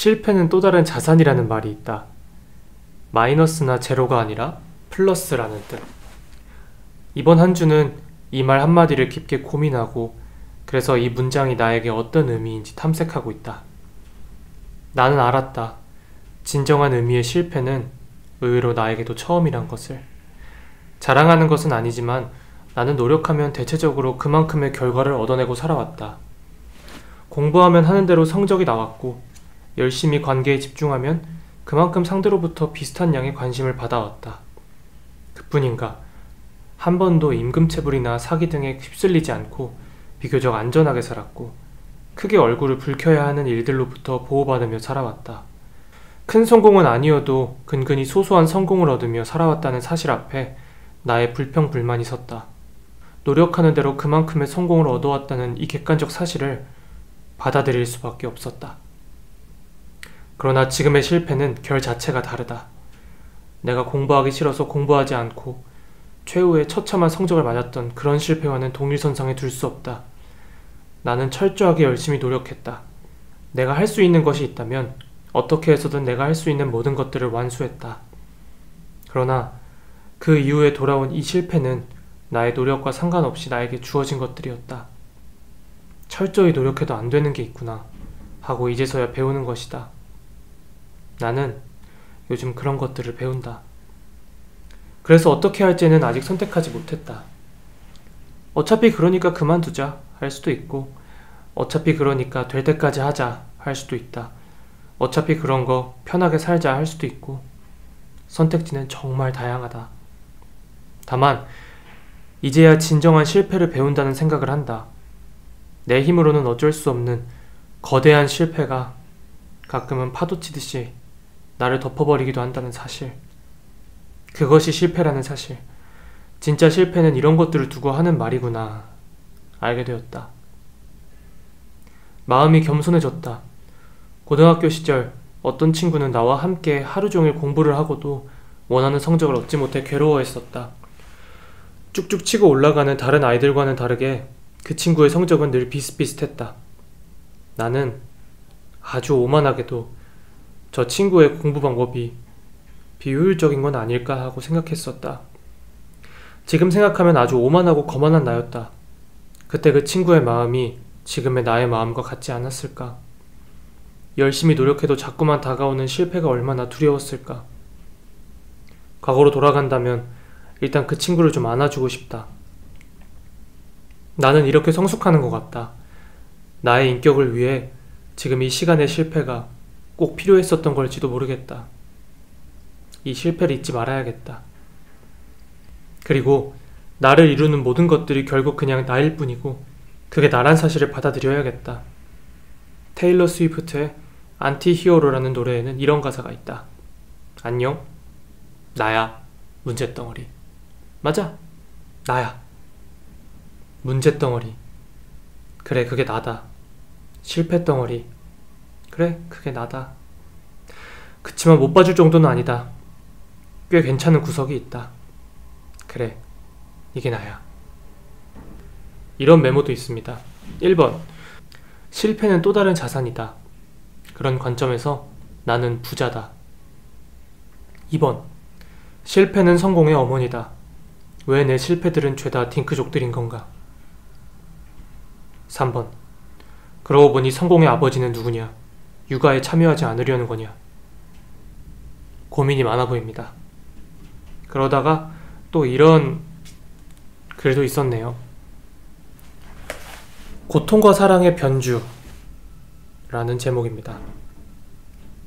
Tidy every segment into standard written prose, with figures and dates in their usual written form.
실패는 또 다른 자산이라는 말이 있다. 마이너스나 제로가 아니라 플러스라는 뜻. 이번 한 주는 이 말 한마디를 깊게 고민하고 그래서 이 문장이 나에게 어떤 의미인지 탐색하고 있다. 나는 알았다. 진정한 의미의 실패는 의외로 나에게도 처음이란 것을. 자랑하는 것은 아니지만 나는 노력하면 대체적으로 그만큼의 결과를 얻어내고 살아왔다. 공부하면 하는 대로 성적이 나왔고 열심히 관계에 집중하면 그만큼 상대로부터 비슷한 양의 관심을 받아왔다. 그뿐인가? 한 번도 임금체불이나 사기 등에 휩쓸리지 않고 비교적 안전하게 살았고 크게 얼굴을 붉혀야 하는 일들로부터 보호받으며 살아왔다. 큰 성공은 아니어도 근근히 소소한 성공을 얻으며 살아왔다는 사실 앞에 나의 불평불만이 섰다. 노력하는 대로 그만큼의 성공을 얻어왔다는 이 객관적 사실을 받아들일 수밖에 없었다. 그러나 지금의 실패는 결 자체가 다르다. 내가 공부하기 싫어서 공부하지 않고 최후의 처참한 성적을 맞았던 그런 실패와는 동일선상에 둘 수 없다. 나는 철저하게 열심히 노력했다. 내가 할 수 있는 것이 있다면 어떻게 해서든 내가 할 수 있는 모든 것들을 완수했다. 그러나 그 이후에 돌아온 이 실패는 나의 노력과 상관없이 나에게 주어진 것들이었다. 철저히 노력해도 안 되는 게 있구나 하고 이제서야 배우는 것이다. 나는 요즘 그런 것들을 배운다. 그래서 어떻게 할지는 아직 선택하지 못했다. 어차피 그러니까 그만두자 할 수도 있고 어차피 그러니까 될 때까지 하자 할 수도 있다. 어차피 그런 거 편하게 살자 할 수도 있고 선택지는 정말 다양하다. 다만 이제야 진정한 실패를 배운다는 생각을 한다. 내 힘으로는 어쩔 수 없는 거대한 실패가 가끔은 파도치듯이 나를 덮어버리기도 한다는 사실. 그것이 실패라는 사실. 진짜 실패는 이런 것들을 두고 하는 말이구나 알게 되었다. 마음이 겸손해졌다. 고등학교 시절 어떤 친구는 나와 함께 하루 종일 공부를 하고도 원하는 성적을 얻지 못해 괴로워했었다. 쭉쭉 치고 올라가는 다른 아이들과는 다르게 그 친구의 성적은 늘 비슷비슷했다. 나는 아주 오만하게도 저 친구의 공부 방법이 비효율적인 건 아닐까 하고 생각했었다. 지금 생각하면 아주 오만하고 거만한 나였다. 그때 그 친구의 마음이 지금의 나의 마음과 같지 않았을까? 열심히 노력해도 자꾸만 다가오는 실패가 얼마나 두려웠을까? 과거로 돌아간다면 일단 그 친구를 좀 안아주고 싶다. 나는 이렇게 성숙하는 것 같다. 나의 인격을 위해 지금 이 시간의 실패가 꼭 필요했었던 걸지도 모르겠다. 이 실패를 잊지 말아야겠다. 그리고 나를 이루는 모든 것들이 결국 그냥 나일 뿐이고 그게 나란 사실을 받아들여야겠다. 테일러 스위프트의 안티히어로라는 노래에는 이런 가사가 있다. 안녕, 나야, 문제덩어리. 맞아, 나야. 문제덩어리. 그래, 그게 나다. 실패덩어리. 그래, 그게 나다. 그치만 못 봐줄 정도는 아니다. 꽤 괜찮은 구석이 있다. 그래, 이게 나야. 이런 메모도 있습니다. 1번. 실패는 또 다른 자산이다. 그런 관점에서 나는 부자다. 2번. 실패는 성공의 어머니다. 왜 내 실패들은 죄다 딩크족들인 건가? 3번. 그러고 보니 성공의 아버지는 누구냐? 육아에 참여하지 않으려는 거냐? 고민이 많아 보입니다. 그러다가 또 이런 글도 있었네요. 고통과 사랑의 변주 라는 제목입니다.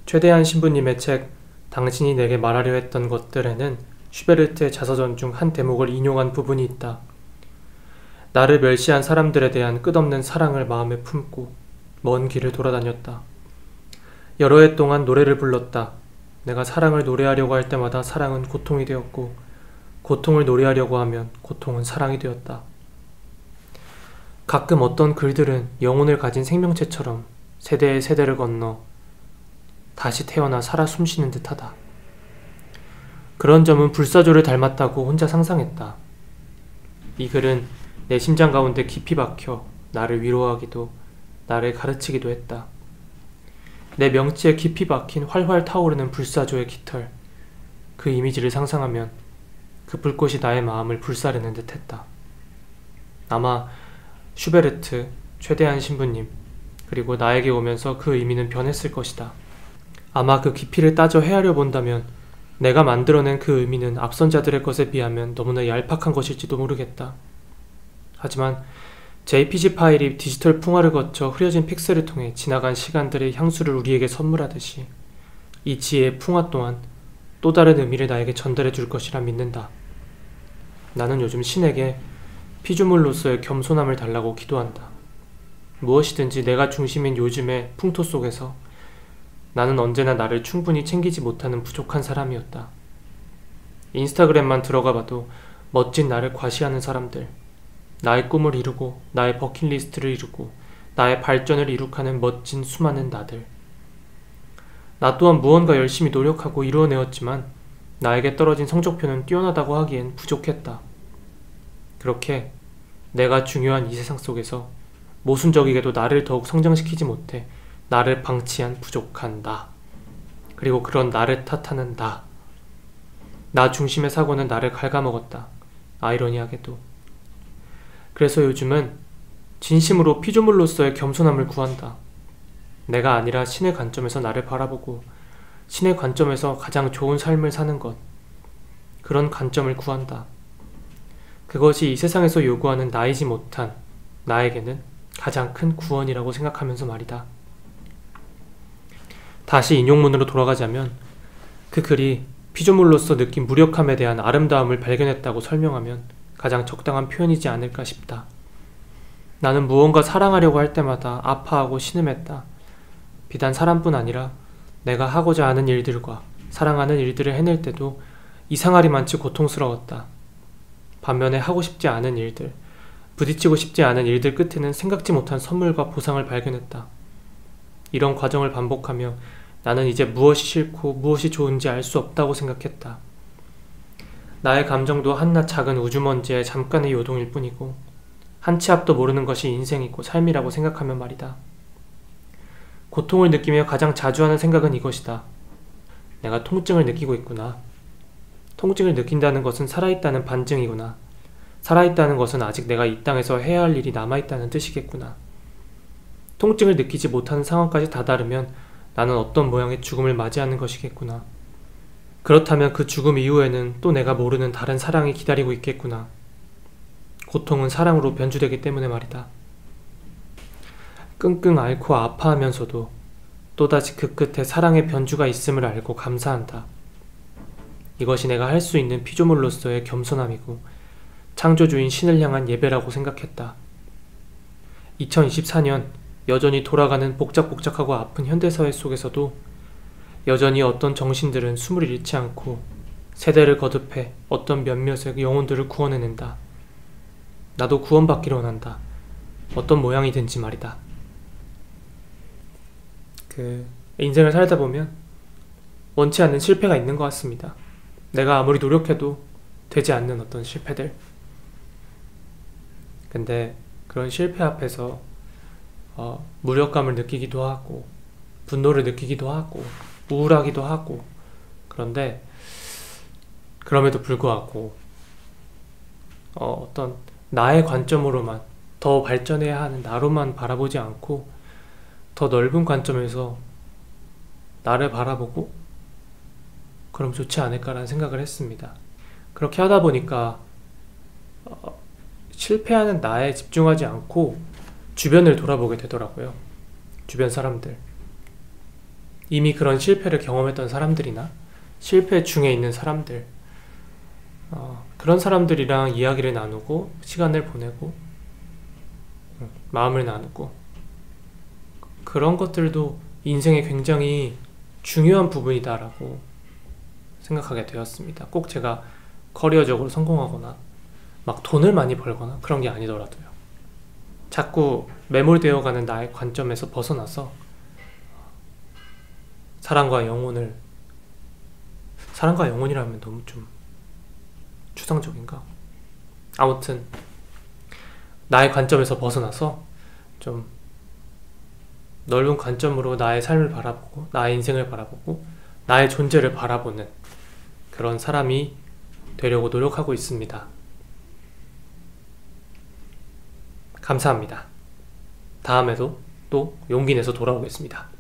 최대한 신부님의 책 당신이 내게 말하려 했던 것들에는 슈베르트의 자서전 중 한 대목을 인용한 부분이 있다. 나를 멸시한 사람들에 대한 끝없는 사랑을 마음에 품고 먼 길을 돌아다녔다. 여러 해 동안 노래를 불렀다. 내가 사랑을 노래하려고 할 때마다 사랑은 고통이 되었고 고통을 노래하려고 하면 고통은 사랑이 되었다. 가끔 어떤 글들은 영혼을 가진 생명체처럼 세대의 세대를 건너 다시 태어나 살아 숨쉬는 듯하다. 그런 점은 불사조를 닮았다고 혼자 상상했다. 이 글은 내 심장 가운데 깊이 박혀 나를 위로하기도 나를 가르치기도 했다. 내 명치에 깊이 박힌 활활 타오르는 불사조의 깃털. 그 이미지를 상상하면 그 불꽃이 나의 마음을 불사르는 듯했다. 아마 슈베르트, 최대한 신부님, 그리고 나에게 오면서 그 의미는 변했을 것이다. 아마 그 깊이를 따져 헤아려 본다면 내가 만들어낸 그 의미는 앞선 자들의 것에 비하면 너무나 얄팍한 것일지도 모르겠다. 하지만 JPG 파일이 디지털 풍화를 거쳐 흐려진 픽셀을 통해 지나간 시간들의 향수를 우리에게 선물하듯이 이 지혜의 풍화 또한 또 다른 의미를 나에게 전달해 줄 것이라 믿는다. 나는 요즘 신에게 피조물로서의 겸손함을 달라고 기도한다. 무엇이든지 내가 중심인 요즘의 풍토 속에서 나는 언제나 나를 충분히 챙기지 못하는 부족한 사람이었다. 인스타그램만 들어가 봐도 멋진 나를 과시하는 사람들, 나의 꿈을 이루고 나의 버킷리스트를 이루고 나의 발전을 이룩하는 멋진 수많은 나들. 나 또한 무언가 열심히 노력하고 이루어내었지만 나에게 떨어진 성적표는 뛰어나다고 하기엔 부족했다. 그렇게 내가 중요한 이 세상 속에서 모순적이게도 나를 더욱 성장시키지 못해 나를 방치한 부족한 나, 그리고 그런 나를 탓하는 나 중심의 사고는 나를 갉아먹었다. 아이러니하게도. 그래서 요즘은 진심으로 피조물로서의 겸손함을 구한다. 내가 아니라 신의 관점에서 나를 바라보고 신의 관점에서 가장 좋은 삶을 사는 것, 그런 관점을 구한다. 그것이 이 세상에서 요구하는 나이지 못한 나에게는 가장 큰 구원이라고 생각하면서 말이다. 다시 인용문으로 돌아가자면 그 글이 피조물로서 느낀 무력함에 대한 아름다움을 발견했다고 설명하면 가장 적당한 표현이지 않을까 싶다. 나는 무언가 사랑하려고 할 때마다 아파하고 신음했다. 비단 사람뿐 아니라 내가 하고자 하는 일들과 사랑하는 일들을 해낼 때도 이상하리만치 고통스러웠다. 반면에 하고 싶지 않은 일들, 부딪히고 싶지 않은 일들 끝에는 생각지 못한 선물과 보상을 발견했다. 이런 과정을 반복하며 나는 이제 무엇이 싫고 무엇이 좋은지 알 수 없다고 생각했다. 나의 감정도 한낱 작은 우주먼지의 잠깐의 요동일 뿐이고 한 치 앞도 모르는 것이 인생이고 삶이라고 생각하면 말이다. 고통을 느끼며 가장 자주 하는 생각은 이것이다. 내가 통증을 느끼고 있구나. 통증을 느낀다는 것은 살아있다는 반증이구나. 살아있다는 것은 아직 내가 이 땅에서 해야 할 일이 남아있다는 뜻이겠구나. 통증을 느끼지 못하는 상황까지 다다르면 나는 어떤 모양의 죽음을 맞이하는 것이겠구나. 그렇다면 그 죽음 이후에는 또 내가 모르는 다른 사랑이 기다리고 있겠구나. 고통은 사랑으로 변주되기 때문에 말이다. 끙끙 앓고 아파하면서도 또다시 그 끝에 사랑의 변주가 있음을 알고 감사한다. 이것이 내가 할 수 있는 피조물로서의 겸손함이고 창조주인 신을 향한 예배라고 생각했다. 2024년 여전히 돌아가는 복작복작하고 아픈 현대사회 속에서도 여전히 어떤 정신들은 숨을 잃지 않고 세대를 거듭해 어떤 몇몇의 영혼들을 구원해낸다. 나도 구원받기를 원한다. 어떤 모양이든지 말이다. 인생을 살다 보면 원치 않는 실패가 있는 것 같습니다. 내가 아무리 노력해도 되지 않는 어떤 실패들. 근데 그런 실패 앞에서 무력감을 느끼기도 하고 분노를 느끼기도 하고 우울하기도 하고, 그런데 그럼에도 불구하고 어떤 나의 관점으로만 더 발전해야 하는 나로만 바라보지 않고 더 넓은 관점에서 나를 바라보고 그럼 좋지 않을까라는 생각을 했습니다. 그렇게 하다 보니까 실패하는 나에 집중하지 않고 주변을 돌아보게 되더라고요. 주변 사람들, 이미 그런 실패를 경험했던 사람들이나 실패 중에 있는 사람들, 그런 사람들이랑 이야기를 나누고 시간을 보내고 마음을 나누고, 그런 것들도 인생에 굉장히 중요한 부분이다라고 생각하게 되었습니다. 꼭 제가 커리어적으로 성공하거나 막 돈을 많이 벌거나 그런 게 아니더라도요. 자꾸 매몰되어가는 나의 관점에서 벗어나서 사랑과 영혼이라면 너무 좀 추상적인가? 아무튼 나의 관점에서 벗어나서 좀 넓은 관점으로 나의 삶을 바라보고 나의 인생을 바라보고 나의 존재를 바라보는 그런 사람이 되려고 노력하고 있습니다. 감사합니다. 다음에도 또 용기 내서 돌아오겠습니다.